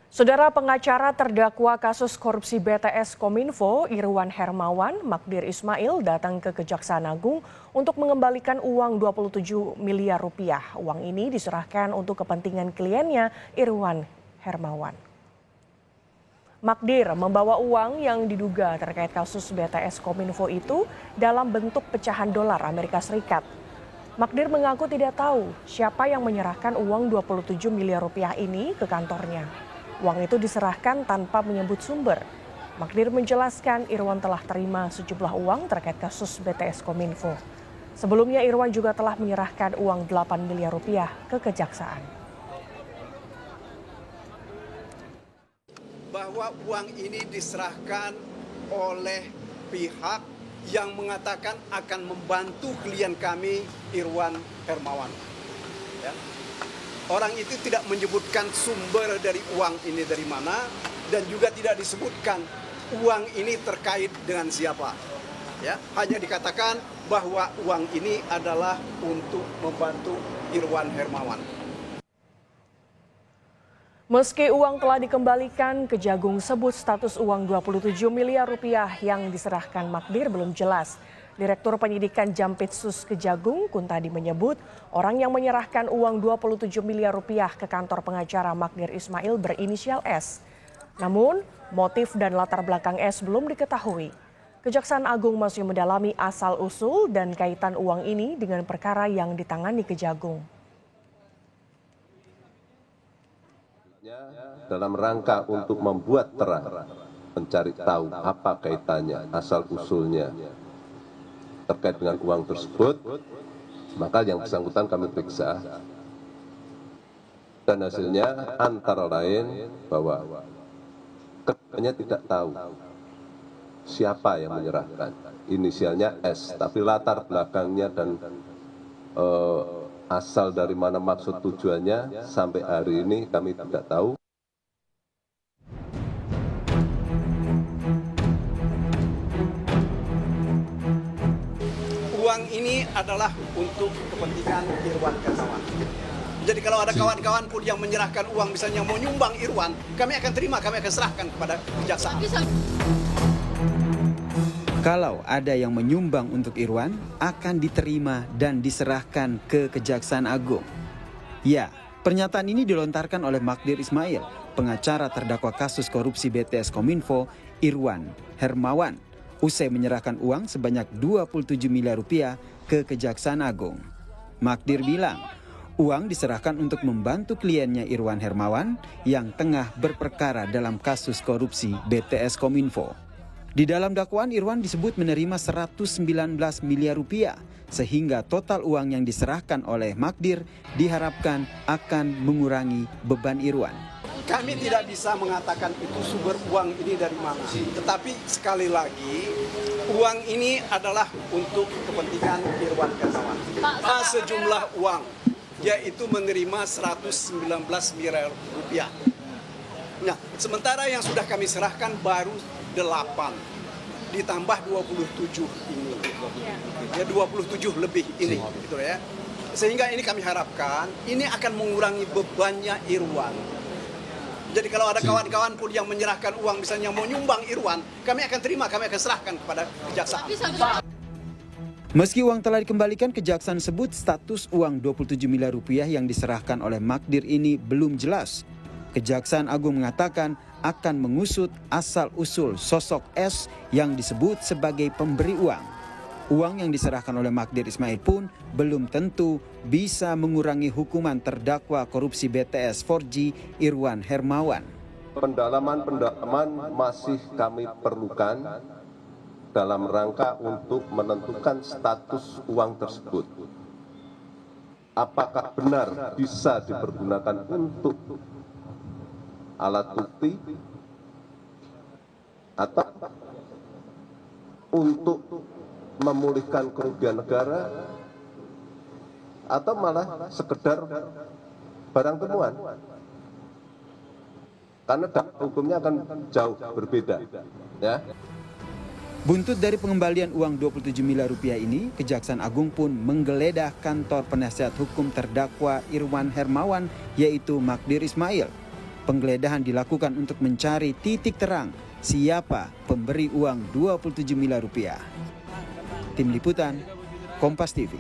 Saudara pengacara terdakwa kasus korupsi BTS Kominfo, Irwan Hermawan, Magdir Ismail datang ke Kejaksaan Agung untuk mengembalikan uang 27 miliar rupiah. Uang ini diserahkan untuk kepentingan kliennya, Irwan Hermawan. Magdir membawa uang yang diduga terkait kasus BTS Kominfo itu dalam bentuk pecahan dolar Amerika Serikat. Magdir mengaku tidak tahu siapa yang menyerahkan uang 27 miliar rupiah ini ke kantornya. Uang itu diserahkan tanpa menyebut sumber. Magdir menjelaskan Irwan telah terima sejumlah uang terkait kasus BTS Kominfo. Sebelumnya Irwan juga telah menyerahkan uang 8 miliar rupiah ke kejaksaan. Bahwa uang ini diserahkan oleh pihak yang mengatakan akan membantu klien kami Irwan Hermawan. Ya. Orang itu tidak menyebutkan sumber dari uang ini dari mana dan juga tidak disebutkan uang ini terkait dengan siapa. Ya, hanya dikatakan bahwa uang ini adalah untuk membantu Irwan Hermawan. Meski uang telah dikembalikan, Kejagung sebut status uang 27 miliar rupiah yang diserahkan Magdir belum jelas. Direktur Penyidikan Jampitsus Kejagung, Kuntadi menyebut orang yang menyerahkan uang 27 miliar rupiah ke kantor pengacara Magdir Ismail berinisial S. Namun, motif dan latar belakang S belum diketahui. Kejaksaan Agung masih mendalami asal-usul dan kaitan uang ini dengan perkara yang ditangani Kejagung. Dalam rangka untuk membuat terang, mencari tahu apa kaitannya, asal-usulnya terkait dengan uang tersebut, maka yang bersangkutan kami periksa dan hasilnya antara lain bahwa keduanya tidak tahu siapa yang menyerahkan, inisialnya S, tapi latar belakangnya dan asal dari mana maksud tujuannya sampai hari ini kami tidak tahu. Uang ini adalah untuk kepentingan Irwan Hermawan. Jadi kalau ada kawan-kawan pun yang menyerahkan uang misalnya mau nyumbang Irwan, kami akan terima, kami akan serahkan kepada kejaksaan. Kalau ada yang menyumbang untuk Irwan, akan diterima dan diserahkan ke Kejaksaan Agung. Ya, pernyataan ini dilontarkan oleh Magdir Ismail, pengacara terdakwa kasus korupsi BTS Kominfo, Irwan Hermawan, usai menyerahkan uang sebanyak 27 miliar rupiah ke Kejaksaan Agung. Magdir bilang, uang diserahkan untuk membantu kliennya Irwan Hermawan yang tengah berperkara dalam kasus korupsi BTS Kominfo. Di dalam dakwaan Irwan disebut menerima 119 miliar rupiah, sehingga total uang yang diserahkan oleh Magdir diharapkan akan mengurangi beban Irwan. Kami tidak bisa mengatakan itu sumber uang ini dari mana. Tetapi sekali lagi, uang ini adalah untuk kepentingan Irwan Hermawan. Sejumlah uang, yaitu menerima 119 miliar rupiah. Nah, sementara yang sudah kami serahkan baru 8, ditambah 27 ini. Ya, 27 lebih ini, gitu ya. Sehingga ini kami harapkan, ini akan mengurangi bebannya Irwan. Jadi kalau ada kawan-kawan pun yang menyerahkan uang misalnya mau nyumbang Irwan, kami akan terima, kami akan serahkan kepada kejaksaan. Meski uang telah dikembalikan, kejaksaan sebut status uang 27 miliar rupiah yang diserahkan oleh Magdir ini belum jelas. Kejaksaan Agung mengatakan akan mengusut asal-usul sosok S yang disebut sebagai pemberi uang. Uang yang diserahkan oleh Magdir Ismail pun belum tentu bisa mengurangi hukuman terdakwa korupsi BTS 4G Irwan Hermawan. Pendalaman masih kami perlukan dalam rangka untuk menentukan status uang tersebut. Apakah benar bisa dipergunakan untuk alat bukti atau untuk memulihkan kerugian negara atau malah sekedar barang temuan, karena hukumnya akan jauh berbeda, ya. Buntut dari pengembalian uang 27 miliar rupiah ini, Kejaksaan Agung pun menggeledah kantor penasihat hukum terdakwa Irwan Hermawan, yaitu Magdir Ismail. Penggeledahan dilakukan untuk mencari titik terang siapa pemberi uang 27 miliar rupiah. Tim Liputan, Kompas TV.